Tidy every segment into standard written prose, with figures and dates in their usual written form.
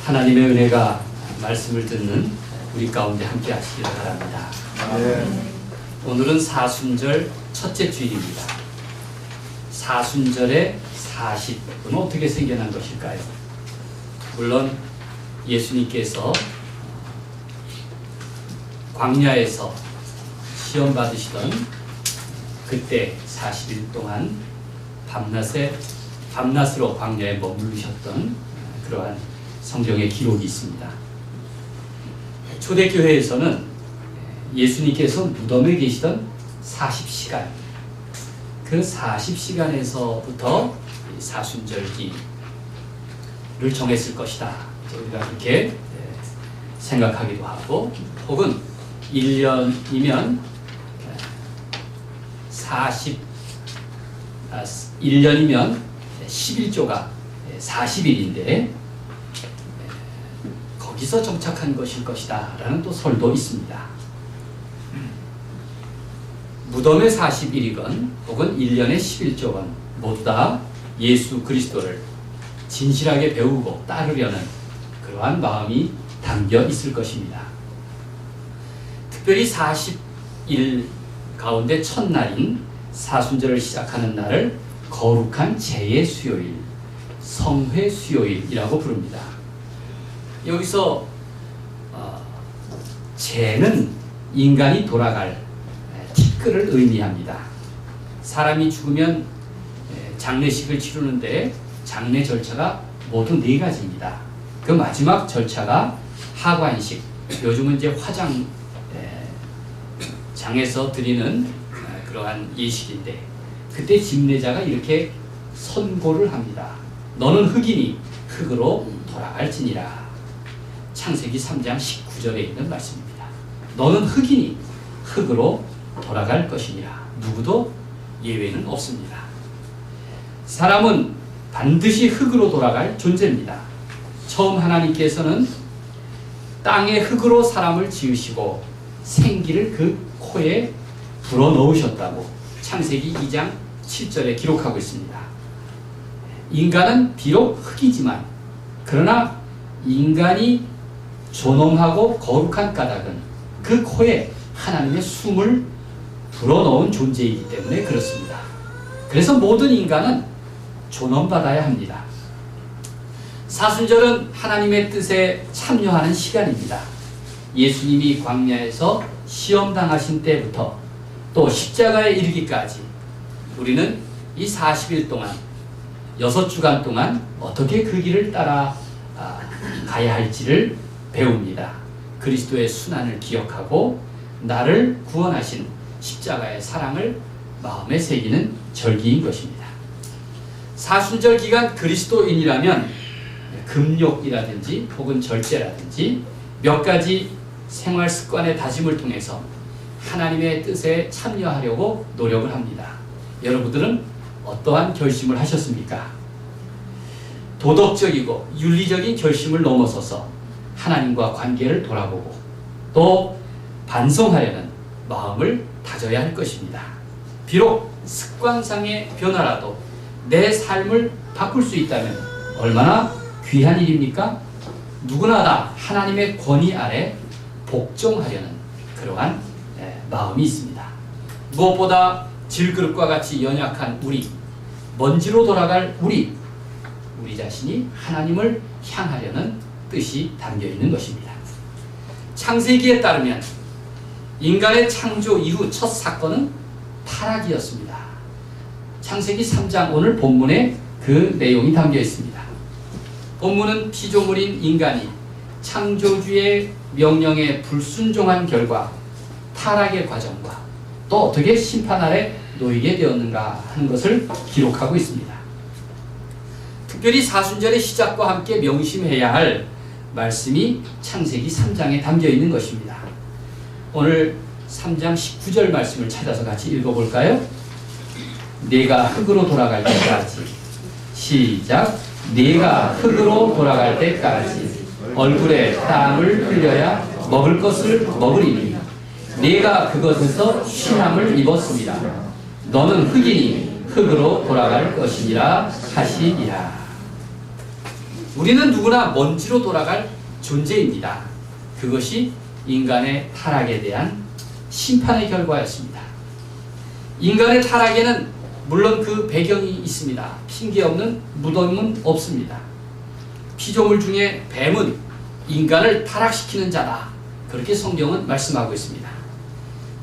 하나님의 은혜가 말씀을 듣는 우리 가운데 함께 하시기를 바랍니다. 오늘은 사순절 첫째 주일입니다. 사순절의 40은 어떻게 생겨난 것일까요? 물론 예수님께서 광야에서 시험 받으시던 그때 40일 동안 밤낮으로 광야에 머무르셨던 그러한 성경의 기록이 있습니다. 초대교회에서는 예수님께서 무덤에 계시던 40시간, 그 40시간에서부터 사순절기를 정했을 것이다. 우리가 그렇게 생각하기도 하고, 혹은 1년이면 1년이면 11조가 40일인데 거기서 정착한 것일 것이다 라는 또 설도 있습니다. 무덤의 40일이건 혹은 1년의 11조건 모두 다 예수 그리스도를 진실하게 배우고 따르려는 그러한 마음이 담겨 있을 것입니다. 특별히 40일 가운데 첫날인 사순절을 시작하는 날을 거룩한 제의 수요일, 성회 수요일이라고 부릅니다. 여기서 제는 인간이 돌아갈 티끌을 의미합니다. 사람이 죽으면 장례식을 치르는데 장례 절차가 모두 4가지입니다. 그 마지막 절차가 하관식, 요즘은 이제 화장장에서 드리는 그러한 예식인데, 그때 집례자가 이렇게 선고를 합니다. 너는 흙이니 흙으로 돌아갈지니라. 창세기 3장 19절에 있는 말씀입니다. 너는 흙이니 흙으로 돌아갈 것이니라. 누구도 예외는 없습니다. 사람은 반드시 흙으로 돌아갈 존재입니다. 처음 하나님께서는 땅의 흙으로 사람을 지으시고 생기를 그 코에 불어넣으셨다고 창세기 2장 7절에 기록하고 있습니다. 인간은 비록 흙이지만, 그러나 인간이 존엄하고 거룩한 까닭은 그 코에 하나님의 숨을 불어넣은 존재이기 때문에 그렇습니다. 그래서 모든 인간은 존엄받아야 합니다. 사순절은 하나님의 뜻에 참여하는 시간입니다. 예수님이 광야에서 시험당하신 때부터 또 십자가에 이르기까지 우리는 이 40일 동안 6주간 동안 어떻게 그 길을 따라 가야 할지를 배웁니다. 그리스도의 순환을 기억하고 나를 구원하신 십자가의 사랑을 마음에 새기는 절기인 것입니다. 사순절 기간 그리스도인이라면 금욕이라든지 혹은 절제라든지 몇 가지 생활 습관의 다짐을 통해서 하나님의 뜻에 참여하려고 노력을 합니다. 여러분들은 어떠한 결심을 하셨습니까? 도덕적이고 윤리적인 결심을 넘어서서 하나님과 관계를 돌아보고 또 반성하려는 마음을 다져야 할 것입니다. 비록 습관상의 변화라도 내 삶을 바꿀 수 있다면 얼마나 귀한 일입니까? 누구나 다 하나님의 권위 아래 복종하려는 그러한 마음이 있습니다. 무엇보다 질그릇과 같이 연약한 우리, 먼지로 돌아갈 우리 자신이 하나님을 향하려는 뜻이 담겨 있는 것입니다. 창세기에 따르면 인간의 창조 이후 첫 사건은 타락이었습니다. 창세기 3장 오늘 본문에 그 내용이 담겨 있습니다. 본문은 피조물인 인간이 창조주의 명령에 불순종한 결과 타락의 과정과 또 어떻게 심판 아래 놓이게 되었는가 하는 것을 기록하고 있습니다. 특별히 사순절의 시작과 함께 명심해야 할 말씀이 창세기 3장에 담겨 있는 것입니다. 오늘 3장 19절 말씀을 찾아서 같이 읽어볼까요? 네가 흙으로 돌아갈 때까지, 시작. 네가 흙으로 돌아갈 때까지 얼굴에 땀을 흘려야 먹을 것을 먹으리니 네가 그것에서 쉰함을 입었습니다. 너는 흙이니 흙으로 돌아갈 것이니라 하시니라. 우리는 누구나 먼지로 돌아갈 존재입니다. 그것이 인간의 타락에 대한 심판의 결과였습니다. 인간의 타락에는 물론 그 배경이 있습니다. 핑계 없는 무덤은 없습니다. 피조물 중에 뱀은 인간을 타락시키는 자다. 그렇게 성경은 말씀하고 있습니다.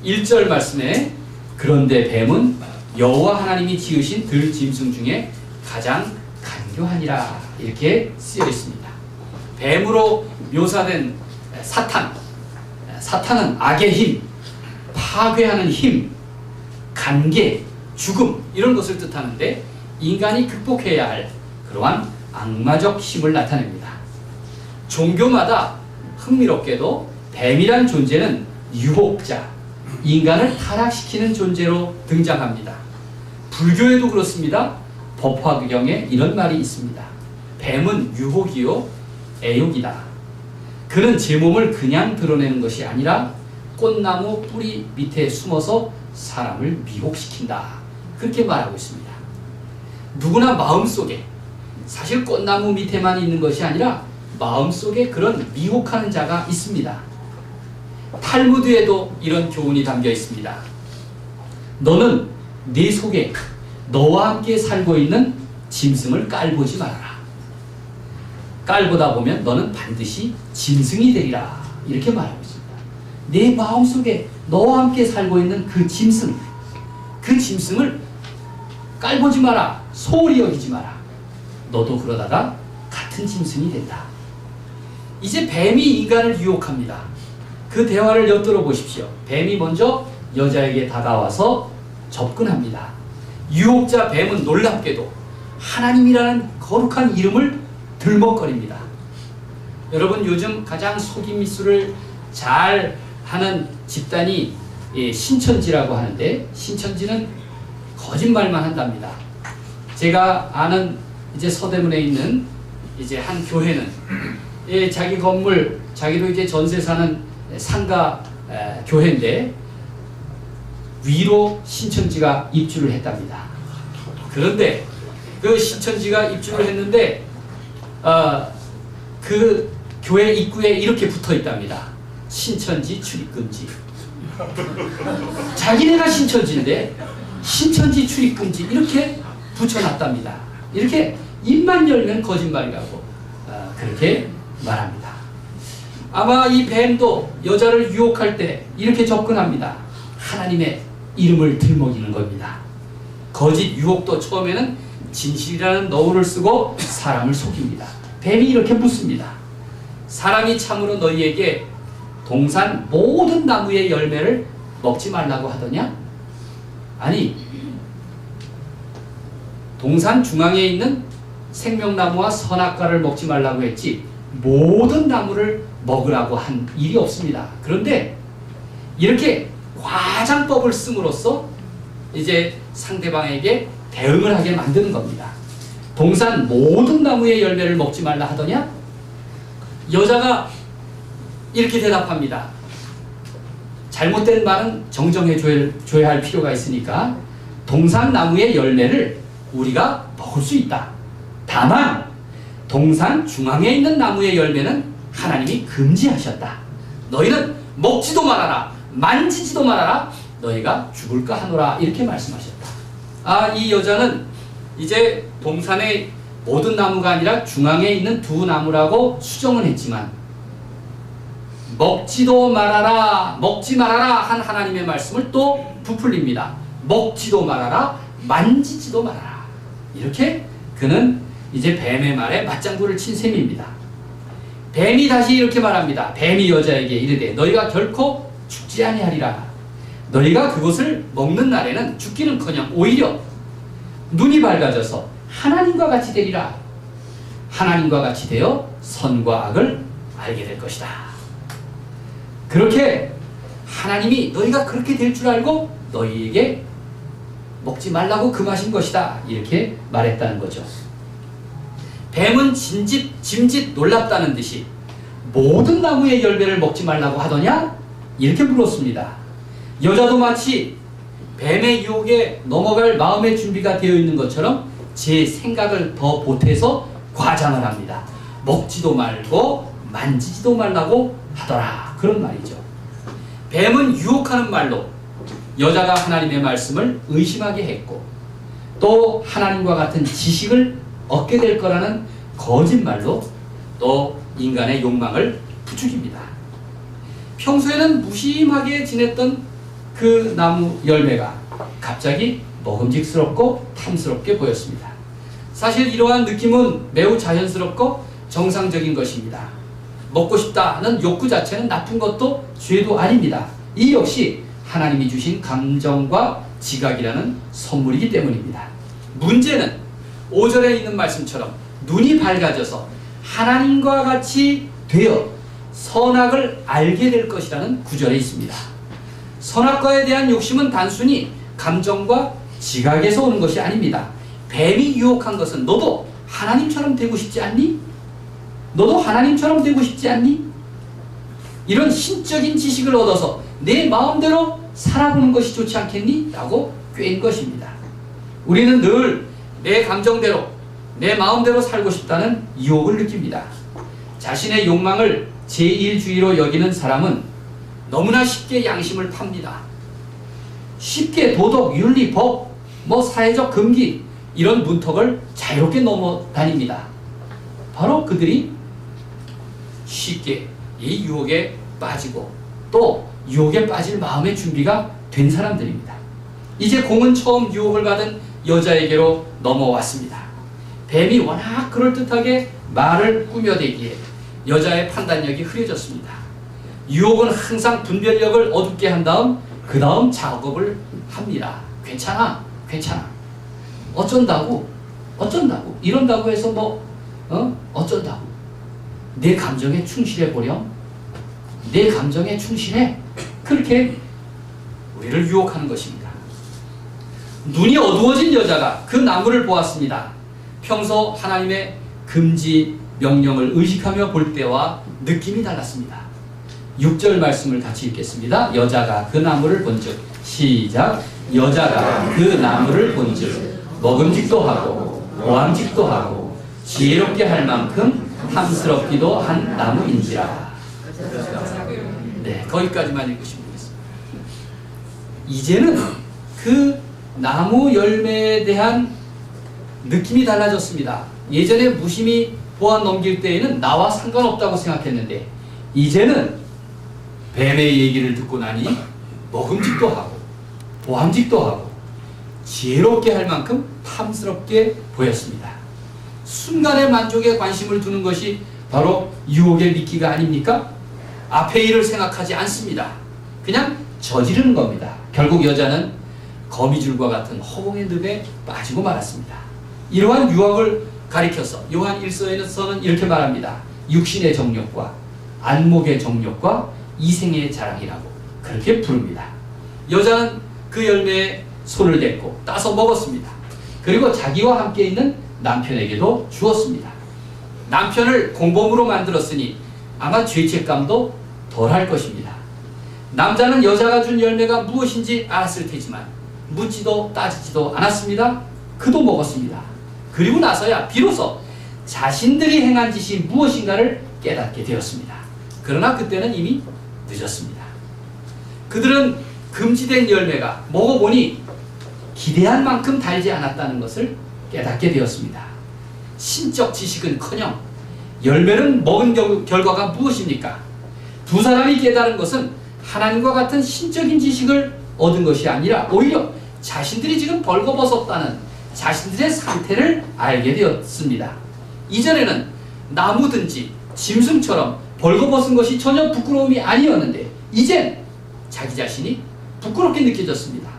1절 말씀에 그런데 뱀은 여호와 하나님이 지으신 들짐승 중에 가장 간교하니라 이렇게 쓰여 있습니다. 뱀으로 묘사된 사탄은 악의 힘, 파괴하는 힘, 간계, 죽음 이런 것을 뜻하는데 인간이 극복해야 할 그러한 악마적 힘을 나타냅니다. 종교마다 흥미롭게도 뱀이란 존재는 유혹자, 인간을 타락시키는 존재로 등장합니다. 불교에도 그렇습니다. 법화경에 이런 말이 있습니다. 뱀은 유혹이요 애욕이다. 그는 제 몸을 그냥 드러내는 것이 아니라 꽃나무 뿌리 밑에 숨어서 사람을 미혹시킨다. 그렇게 말하고 있습니다. 누구나 마음속에 사실 꽃나무 밑에만 있는 것이 아니라 마음속에 그런 미혹하는 자가 있습니다. 탈무드에도 이런 교훈이 담겨 있습니다. 너는 네 속에 너와 함께 살고 있는 짐승을 깔보지 말아라. 깔보다 보면 너는 반드시 짐승이 되리라. 이렇게 말하고 있습니다. 내 마음속에 너와 함께 살고 있는 그 짐승, 그 짐승을 깔보지 마라. 소홀히 여기지 마라. 너도 그러다가 같은 짐승이 된다. 이제 뱀이 인간을 유혹합니다. 그 대화를 엿들어 보십시오. 뱀이 먼저 여자에게 다가와서 접근합니다. 유혹자 뱀은 놀랍게도 하나님이라는 거룩한 이름을 들먹거립니다. 여러분 요즘 가장 속임 미술을 잘 하는 집단이 신천지라고 하는데 신천지는 거짓말만 한답니다. 제가 아는 이제 서대문에 있는 이제 한 교회는 자기 건물 자기도 이제 전세 사는 상가 교회인데 위로 신천지가 입주를 했답니다. 그런데 그 신천지가 입주를 했는데 그 교회 입구에 이렇게 붙어 있답니다. 신천지 출입금지. 자기네가 신천지인데 신천지 출입금지 이렇게 붙여놨답니다. 이렇게 입만 열면 거짓말이라고 그렇게 말합니다. 아마 이 뱀도 여자를 유혹할 때 이렇게 접근합니다. 하나님의 이름을 들먹이는 겁니다. 거짓 유혹도 처음에는 진실이라는 너울을 쓰고 사람을 속입니다. 뱀이 이렇게 묻습니다. 사람이 참으로 너희에게 동산 모든 나무의 열매를 먹지 말라고 하더냐? 아니, 동산 중앙에 있는 생명나무와 선악과를 먹지 말라고 했지 모든 나무를 먹으라고 한 일이 없습니다. 그런데 이렇게 과장법을 씀으로써 이제 상대방에게 대응을 하게 만드는 겁니다. 동산 모든 나무의 열매를 먹지 말라 하더냐? 여자가 이렇게 대답합니다. 잘못된 말은 정정해 줘야 할 필요가 있으니까 동산 나무의 열매를 우리가 먹을 수 있다. 다만 동산 중앙에 있는 나무의 열매는 하나님이 금지하셨다. 너희는 먹지도 말아라. 만지지도 말아라. 너희가 죽을까 하노라. 이렇게 말씀하셨다. 이 여자는 이제 동산의 모든 나무가 아니라 중앙에 있는 두 나무라고 수정은 했지만 먹지도 말아라, 먹지 말아라 한 하나님의 말씀을 또 부풀립니다. 먹지도 말아라, 만지지도 말아라. 이렇게 그는 이제 뱀의 말에 맞장구를 친 셈입니다. 뱀이 다시 이렇게 말합니다. 뱀이 여자에게 이르되 너희가 결코 죽지 아니하리라. 너희가 그것을 먹는 날에는 죽기는커녕 오히려 눈이 밝아져서 하나님과 같이 되리라. 하나님과 같이 되어 선과 악을 알게 될 것이다. 그렇게 하나님이 너희가 그렇게 될 줄 알고 너희에게 먹지 말라고 금하신 것이다. 이렇게 말했다는 거죠. 뱀은 짐짓 놀랍다는 듯이 모든 나무의 열매를 먹지 말라고 하더냐? 이렇게 물었습니다. 여자도 마치 뱀의 유혹에 넘어갈 마음의 준비가 되어 있는 것처럼 제 생각을 더 보태서 과장을 합니다. 먹지도 말고 만지지도 말라고 하더라. 그런 말이죠. 뱀은 유혹하는 말로 여자가 하나님의 말씀을 의심하게 했고 또 하나님과 같은 지식을 얻게 될 거라는 거짓말로 또 인간의 욕망을 부추깁니다. 평소에는 무심하게 지냈던 그 나무 열매가 갑자기 먹음직스럽고 탐스럽게 보였습니다. 사실 이러한 느낌은 매우 자연스럽고 정상적인 것입니다. 먹고 싶다는 욕구 자체는 나쁜 것도 죄도 아닙니다. 이 역시 하나님이 주신 감정과 지각이라는 선물이기 때문입니다. 문제는 5절에 있는 말씀처럼 눈이 밝아져서 하나님과 같이 되어 선악을 알게 될 것이라는 구절에 있습니다. 선악과에 대한 욕심은 단순히 감정과 지각에서 오는 것이 아닙니다. 뱀이 유혹한 것은 너도 하나님처럼 되고 싶지 않니? 너도 하나님처럼 되고 싶지 않니? 이런 신적인 지식을 얻어서 내 마음대로 살아보는 것이 좋지 않겠니? 라고 꾀인 것입니다. 우리는 늘 내 감정대로 내 마음대로 살고 싶다는 유혹을 느낍니다. 자신의 욕망을 제1주의로 여기는 사람은 너무나 쉽게 양심을 팝니다. 쉽게 도덕, 윤리, 법, 사회적 금기 이런 문턱을 자유롭게 넘어다닙니다. 바로 그들이 쉽게 이 유혹에 빠지고 또 유혹에 빠질 마음의 준비가 된 사람들입니다. 이제 공은 처음 유혹을 받은 여자에게로 넘어왔습니다. 뱀이 워낙 그럴듯하게 말을 꾸며대기에 여자의 판단력이 흐려졌습니다. 유혹은 항상 분별력을 어둡게 한 다음 그 다음 작업을 합니다. 괜찮아 어쩐다고 이런다고 해서 어쩐다고 내 감정에 충실해 보렴 내 감정에 충실해 그렇게 우리를 유혹하는 것입니다. 눈이 어두워진 여자가 그 나무를 보았습니다. 평소 하나님의 금지 명령을 의식하며 볼 때와 느낌이 달랐습니다. 6절 말씀을 같이 읽겠습니다. 여자가 그 나무를 본즉 시작 여자가 그 나무를 본즉 먹음직도 하고 보암직도 하고 지혜롭게 할 만큼 탐스럽기도 한 나무인지라. 네, 거기까지만 읽으시면 되겠습니다. 이제는 그 나무 열매에 대한 느낌이 달라졌습니다. 예전에 무심히 보아 넘길 때에는 나와 상관없다고 생각했는데 이제는 뱀의 얘기를 듣고 나니 먹음직도 하고 보암직도 하고 지혜롭게 할 만큼 탐스럽게 보였습니다. 순간의 만족에 관심을 두는 것이 바로 유혹의 미끼가 아닙니까? 앞의 일을 생각하지 않습니다. 그냥 저지르는 겁니다. 결국 여자는 거미줄과 같은 허공의 늪에 빠지고 말았습니다. 이러한 유혹을 가리켜서 요한 1서에서는 이렇게 말합니다. 육신의 정욕과 안목의 정욕과 이생의 자랑이라고 그렇게 부릅니다. 여자는 그 열매에 손을 댔고 따서 먹었습니다. 그리고 자기와 함께 있는 남편에게도 주었습니다. 남편을 공범으로 만들었으니 아마 죄책감도 덜할 것입니다. 남자는 여자가 준 열매가 무엇인지 알았을 테지만 묻지도 따지지도 않았습니다. 그도 먹었습니다. 그리고 나서야 비로소 자신들이 행한 짓이 무엇인가를 깨닫게 되었습니다. 그러나 그때는 이미 늦었습니다. 그들은 금지된 열매가 먹어보니 기대한 만큼 달지 않았다는 것을 깨닫게 되었습니다. 신적 지식은커녕 열매는 먹은 결과가 무엇입니까? 두 사람이 깨달은 것은 하나님과 같은 신적인 지식을 얻은 것이 아니라 오히려 자신들이 지금 벌거벗었다는 자신들의 상태를 알게 되었습니다. 이전에는 나무든지 짐승처럼 벌거벗은 것이 전혀 부끄러움이 아니었는데 이젠 자기 자신이 부끄럽게 느껴졌습니다.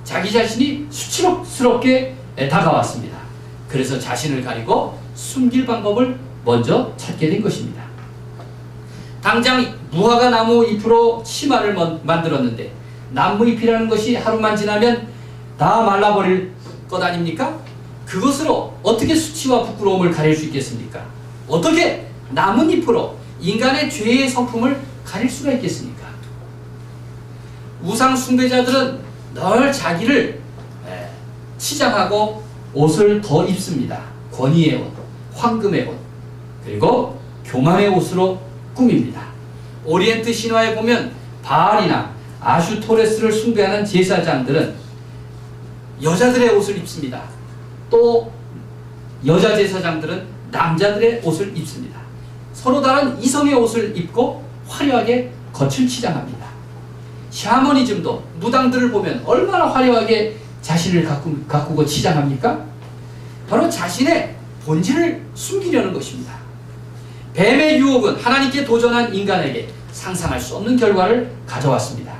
자기 자신이 수치스럽게 다가왔습니다. 그래서 자신을 가리고 숨길 방법을 먼저 찾게 된 것입니다. 당장 무화과 나무 잎으로 치마를 만들었는데 나무잎이라는 것이 하루만 지나면 다 말라버릴 것 아닙니까? 그것으로 어떻게 수치와 부끄러움을 가릴 수 있겠습니까? 어떻게 나뭇잎으로 인간의 죄의 성품을 가릴 수가 있겠습니까? 우상 숭배자들은 늘 자기를 치장하고 옷을 더 입습니다. 권위의 옷, 황금의 옷, 그리고 교만의 옷으로 꾸밉니다. 오리엔트 신화에 보면 바알이나 아슈토레스를 숭배하는 제사장들은 여자들의 옷을 입습니다. 또 여자 제사장들은 남자들의 옷을 입습니다. 서로 다른 이성의 옷을 입고 화려하게 겉을 치장합니다. 샤머니즘도 무당들을 보면 얼마나 화려하게 자신을 가꾸고 치장합니까? 바로 자신의 본질을 숨기려는 것입니다. 뱀의 유혹은 하나님께 도전한 인간에게 상상할 수 없는 결과를 가져왔습니다.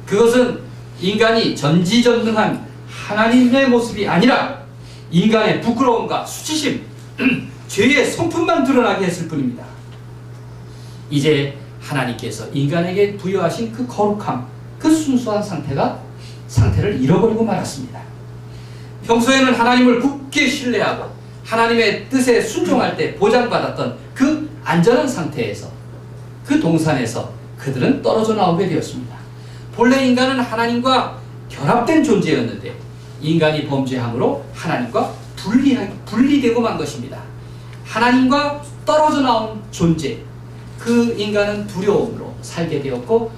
그것은 인간이 전지전능한 하나님의 모습이 아니라 인간의 부끄러움과 수치심, 죄의 성품만 드러나게 했을 뿐입니다. 이제 하나님께서 인간에게 부여하신 그 거룩함, 그 순수한 상태를 잃어버리고 말았습니다. 평소에는 하나님을 굳게 신뢰하고 하나님의 뜻에 순종할 때 보장받았던 그 안전한 상태에서, 그 동산에서 그들은 떨어져 나오게 되었습니다. 본래 인간은 하나님과 결합된 존재였는데 인간이 범죄함으로 하나님과 분리되고 만 것입니다. 하나님과 떨어져 나온 존재, 그 인간은 두려움으로 살게 되었고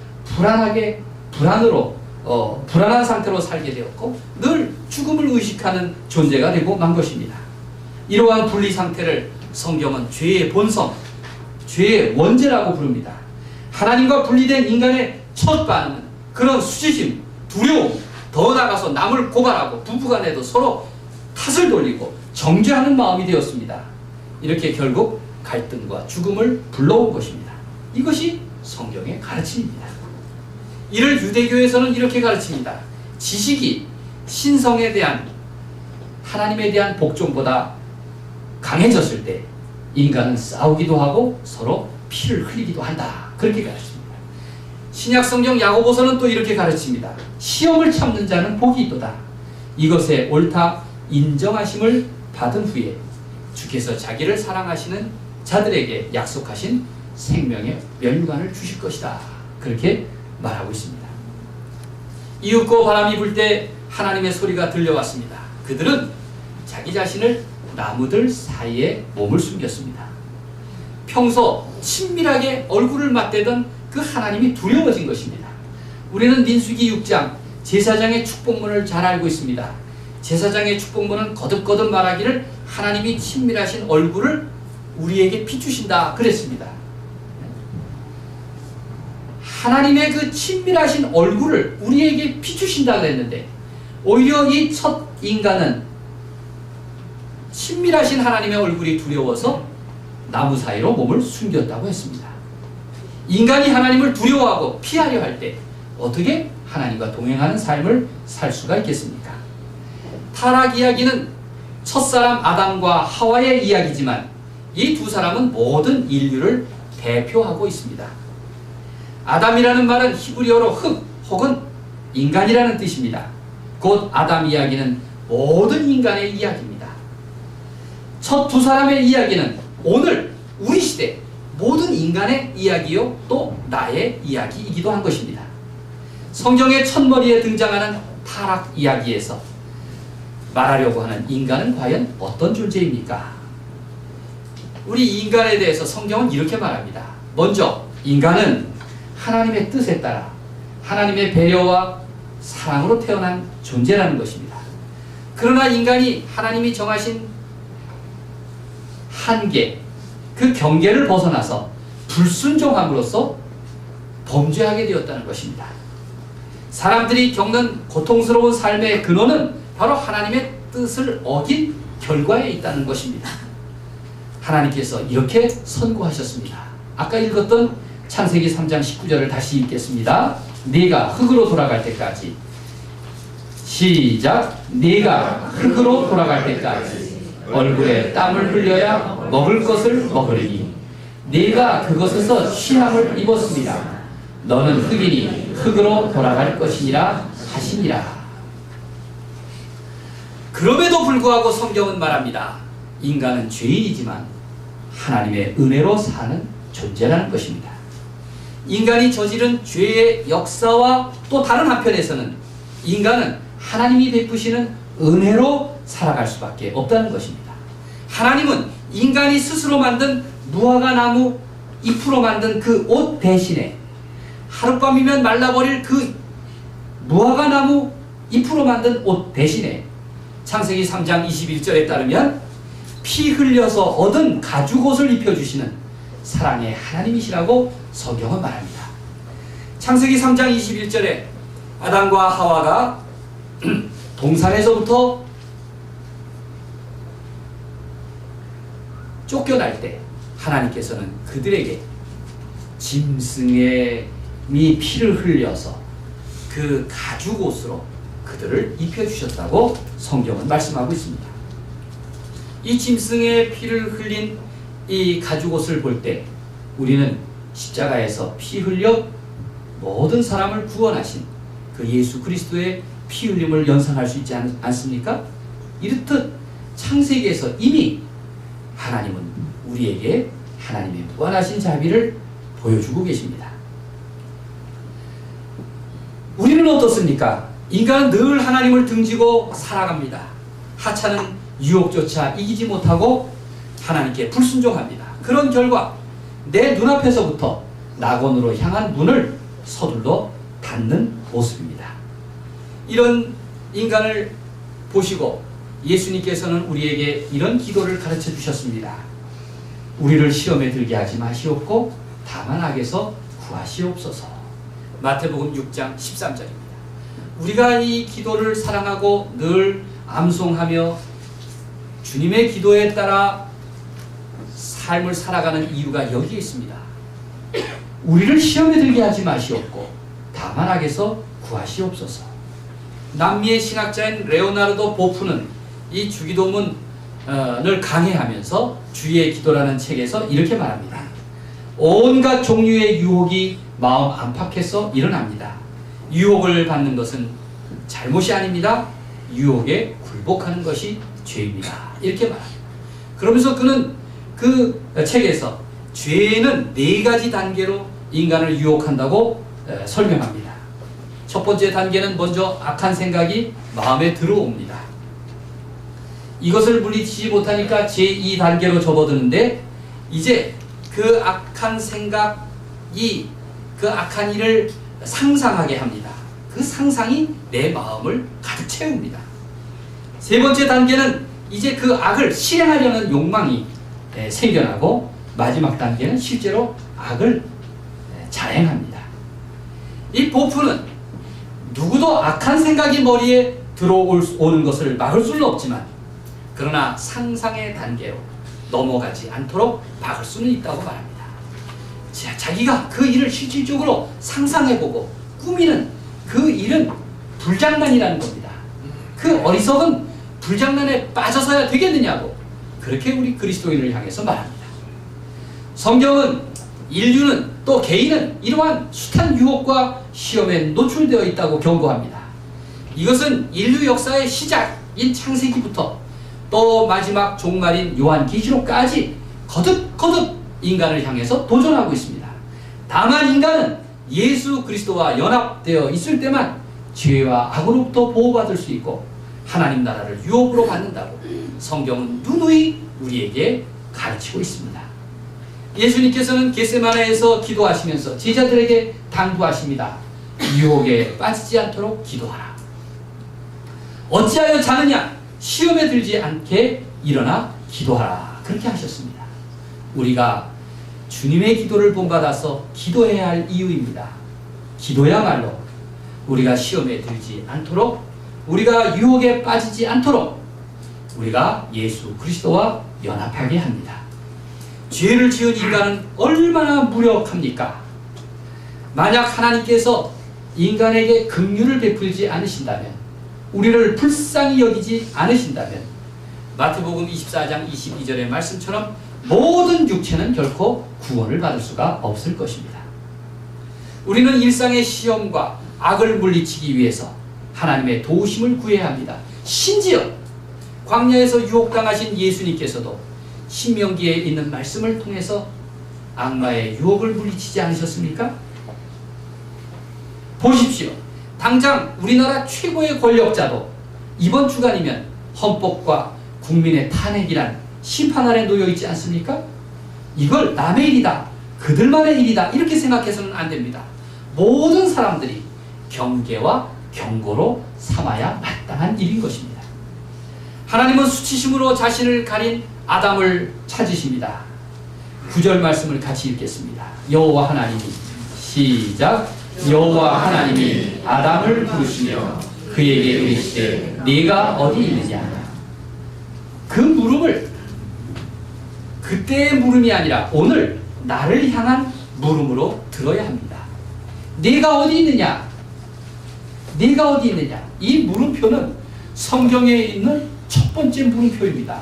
불안한 상태로 살게 되었고 늘 죽음을 의식하는 존재가 되고 만 것입니다. 이러한 분리 상태를 성경은 죄의 본성, 죄의 원죄라고 부릅니다. 하나님과 분리된 인간의 첫 반응은 그런 수치심, 두려움, 더 나아가서 남을 고발하고 부부간에도 서로 탓을 돌리고 정죄하는 마음이 되었습니다. 이렇게 결국 갈등과 죽음을 불러온 것입니다. 이것이 성경의 가르침입니다. 이를 유대교에서는 이렇게 가르칩니다. 지식이 신성에 대한, 하나님에 대한 복종보다 강해졌을 때 인간은 싸우기도 하고 서로 피를 흘리기도 한다. 그렇게 가르칩니다. 신약성경 야고보서는 또 이렇게 가르칩니다. 시험을 참는 자는 복이 있도다. 이것에 옳다 인정하심을 받은 후에 주께서 자기를 사랑하시는 자들에게 약속하신 생명의 면류관을 주실 것이다. 그렇게 말하고 있습니다. 이윽고 바람이 불 때 하나님의 소리가 들려왔습니다. 그들은 자기 자신을 나무들 사이에 몸을 숨겼습니다. 평소 친밀하게 얼굴을 맞대던 그 하나님이 두려워진 것입니다. 우리는 민수기 6장 제사장의 축복문을 잘 알고 있습니다. 제사장의 축복문은 거듭거듭 말하기를 하나님이 친밀하신 얼굴을 우리에게 비추신다 그랬습니다. 하나님의 그 친밀하신 얼굴을 우리에게 비추신다 그랬는데 오히려 이 첫 인간은 친밀하신 하나님의 얼굴이 두려워서 나무 사이로 몸을 숨겼다고 했습니다. 인간이 하나님을 두려워하고 피하려 할 때 어떻게 하나님과 동행하는 삶을 살 수가 있겠습니까? 타락 이야기는 첫사람 아담과 하와의 이야기지만 이 두 사람은 모든 인류를 대표하고 있습니다. 아담이라는 말은 히브리어로 흙 혹은 인간이라는 뜻입니다. 곧 아담 이야기는 모든 인간의 이야기입니다. 첫 두 사람의 이야기는 오늘 우리 시대 모든 인간의 이야기요 또 나의 이야기이기도 한 것입니다. 성경의 첫머리에 등장하는 타락 이야기에서 말하려고 하는 인간은 과연 어떤 존재입니까? 우리 인간에 대해서 성경은 이렇게 말합니다. 먼저 인간은 하나님의 뜻에 따라 하나님의 배려와 사랑으로 태어난 존재라는 것입니다. 그러나 인간이 하나님이 정하신 한계, 그 경계를 벗어나서 불순종함으로써 범죄하게 되었다는 것입니다. 사람들이 겪는 고통스러운 삶의 근원은 바로 하나님의 뜻을 어긴 결과에 있다는 것입니다. 하나님께서 이렇게 선고하셨습니다. 아까 읽었던 창세기 3장 19절을 다시 읽겠습니다. 네가 흙으로 돌아갈 때까지, 시작. 네가 흙으로 돌아갈 때까지 얼굴에 땀을 흘려야 먹을 것을 먹으리니 네가 그것에서 쉬함을 입었습니다. 너는 흙이니 흙으로 돌아갈 것이니라 하시니라. 그럼에도 불구하고 성경은 말합니다. 인간은 죄인이지만 하나님의 은혜로 사는 존재라는 것입니다. 인간이 저지른 죄의 역사와 또 다른 한편에서는 인간은 하나님이 베푸시는 은혜로 살아갈 수밖에 없다는 것입니다. 하나님은 인간이 스스로 만든 무화과 나무 잎으로 만든 그 옷 대신에 하룻밤이면 말라버릴 그 무화과 나무 잎으로 만든 옷 대신에 창세기 3장 21절에 따르면 피 흘려서 얻은 가죽옷을 입혀주시는 사랑의 하나님이시라고 성경은 말합니다. 창세기 3장 21절에 아담과 하와가 동산에서부터 쫓겨날 때 하나님께서는 그들에게 짐승의 피를 흘려서 그 가죽옷으로 그들을 입혀주셨다고 성경은 말씀하고 있습니다. 이 짐승의 피를 흘린 이 가죽옷을 볼 때 우리는 십자가에서 피 흘려 모든 사람을 구원하신 그 예수 그리스도의 피 흘림을 연상할 수 있지 않습니까? 이렇듯 창세기에서 이미 하나님은 우리에게 하나님의 무한하신 자비를 보여주고 계십니다. 우리는 어떻습니까? 인간은 늘 하나님을 등지고 살아갑니다. 하찮은 유혹조차 이기지 못하고 하나님께 불순종합니다. 그런 결과 내 눈앞에서부터 낙원으로 향한 문을 서둘러 닫는 모습입니다. 이런 인간을 보시고 예수님께서는 우리에게 이런 기도를 가르쳐 주셨습니다. 우리를 시험에 들게 하지 마시옵고 다만 악에서 구하시옵소서. 마태복음 6장 13절입니다. 우리가 이 기도를 사랑하고 늘 암송하며 주님의 기도에 따라 삶을 살아가는 이유가 여기에 있습니다. 우리를 시험에 들게 하지 마시옵고 다만 악에서 구하시옵소서. 남미의 신학자인 레오나르도 보프는 이 주기도문을 강해하면서 주의 기도라는 책에서 이렇게 말합니다. 온갖 종류의 유혹이 마음 안팎에서 일어납니다. 유혹을 받는 것은 잘못이 아닙니다. 유혹에 굴복하는 것이 죄입니다. 이렇게 말합니다. 그러면서 그는 그 책에서 죄는 4가지 단계로 인간을 유혹한다고 설명합니다. 첫 번째 단계는 먼저 악한 생각이 마음에 들어옵니다. 이것을 물리치지 못하니까 제2단계로 접어드는데 이제 그 악한 생각이 그 악한 일을 상상하게 합니다. 그 상상이 내 마음을 가득 채웁니다. 세 번째 단계는 이제 그 악을 실행하려는 욕망이 생겨나고 마지막 단계는 실제로 악을 자행합니다. 이 보프는 누구도 악한 생각이 머리에 들어오는 것을 막을 수는 없지만 그러나 상상의 단계로 넘어가지 않도록 막을 수는 있다고 말합니다. 자기가 그 일을 실질적으로 상상해보고 꾸미는 그 일은 불장난이라는 겁니다. 그 어리석은 불장난에 빠져서야 되겠느냐고 그렇게 우리 그리스도인을 향해서 말합니다. 성경은 인류는 또 개인은 이러한 숱한 유혹과 시험에 노출되어 있다고 경고합니다. 이것은 인류 역사의 시작인 창세기부터 또 마지막 종말인 요한계시록까지 거듭 인간을 향해서 도전하고 있습니다. 다만 인간은 예수 그리스도와 연합되어 있을 때만 죄와 악으로부터 보호받을 수 있고 하나님 나라를 유업으로 받는다고 성경은 누누이 우리에게 가르치고 있습니다. 예수님께서는 겟세마네에서 기도하시면서 제자들에게 당부하십니다. 유혹에 빠지지 않도록 기도하라. 어찌하여 자느냐? 시험에 들지 않게 일어나 기도하라. 그렇게 하셨습니다. 우리가 주님의 기도를 본받아서 기도해야 할 이유입니다. 기도야말로 우리가 시험에 들지 않도록, 우리가 유혹에 빠지지 않도록 우리가 예수 그리스도와 연합하게 합니다. 죄를 지은 인간은 얼마나 무력합니까? 만약 하나님께서 인간에게 긍휼을 베풀지 않으신다면, 우리를 불쌍히 여기지 않으신다면 마태복음 24장 22절의 말씀처럼 모든 육체는 결코 구원을 받을 수가 없을 것입니다. 우리는 일상의 시험과 악을 물리치기 위해서 하나님의 도우심을 구해야 합니다. 심지어 광야에서 유혹당하신 예수님께서도 신명기에 있는 말씀을 통해서 악마의 유혹을 물리치지 않으셨습니까? 보십시오. 당장 우리나라 최고의 권력자도 이번 주간이면 헌법과 국민의 탄핵이란 심판 아래 놓여 있지 않습니까? 이걸 남의 일이다, 그들만의 일이다 이렇게 생각해서는 안 됩니다. 모든 사람들이 경계와 경고로 삼아야 마땅한 일인 것입니다. 하나님은 수치심으로 자신을 가린 아담을 찾으십니다. 9절 말씀을 같이 읽겠습니다. 여호와 하나님이 시작. 여호와 하나님이 아담을 부르시며 그에게 이르시되 네가 어디 있느냐. 그 물음을 그때의 물음이 아니라 오늘 나를 향한 물음으로 들어야 합니다. 네가 어디 있느냐? 네가 어디 있느냐? 이 물음표는 성경에 있는 첫 번째 물음표입니다.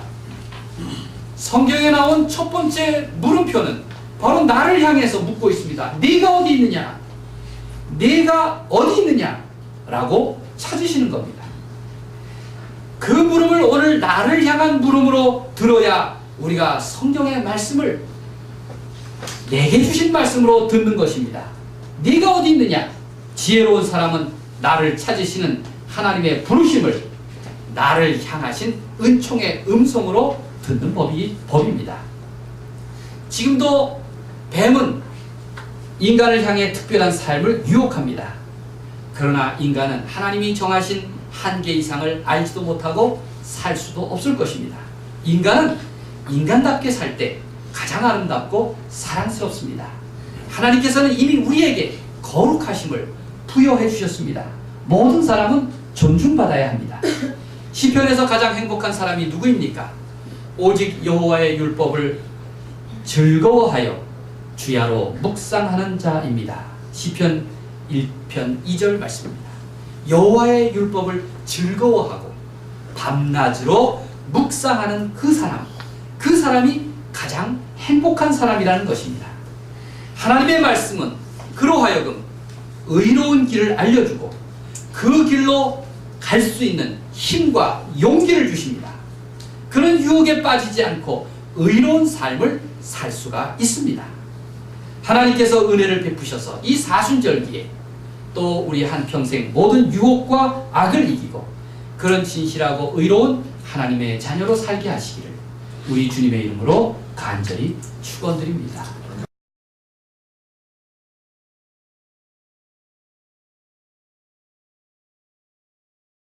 성경에 나온 첫 번째 물음표는 바로 나를 향해서 묻고 있습니다. 네가 어디 있느냐? 네가 어디 있느냐? 라고 찾으시는 겁니다. 그 물음을 오늘 나를 향한 물음으로 들어야 우리가 성경의 말씀을 내게 주신 말씀으로 듣는 것입니다. 네가 어디 있느냐? 지혜로운 사람은 나를 찾으시는 하나님의 부르심을 나를 향하신 은총의 음성으로 듣는 법입니다. 지금도 뱀은 인간을 향해 특별한 삶을 유혹합니다. 그러나 인간은 하나님이 정하신 한계 이상을 알지도 못하고 살 수도 없을 것입니다. 인간은 인간답게 살 때 가장 아름답고 사랑스럽습니다. 하나님께서는 이미 우리에게 거룩하심을 부여해 주셨습니다. 모든 사람은 존중받아야 합니다. 시편에서 가장 행복한 사람이 누구입니까? 오직 여호와의 율법을 즐거워하여 주야로 묵상하는 자입니다. 시편 1편 2절 말씀입니다. 여호와의 율법을 즐거워하고 밤낮으로 묵상하는 그 사람이 가장 행복한 사람이라는 것입니다. 하나님의 말씀은 그로 하여금 의로운 길을 알려주고 그 길로 갈 수 있는 힘과 용기를 주십니다. 그런 유혹에 빠지지 않고 의로운 삶을 살 수가 있습니다. 하나님께서 은혜를 베푸셔서 이 사순절기에 또 우리 한평생 모든 유혹과 악을 이기고 그런 진실하고 의로운 하나님의 자녀로 살게 하시기를 우리 주님의 이름으로 간절히 축원드립니다.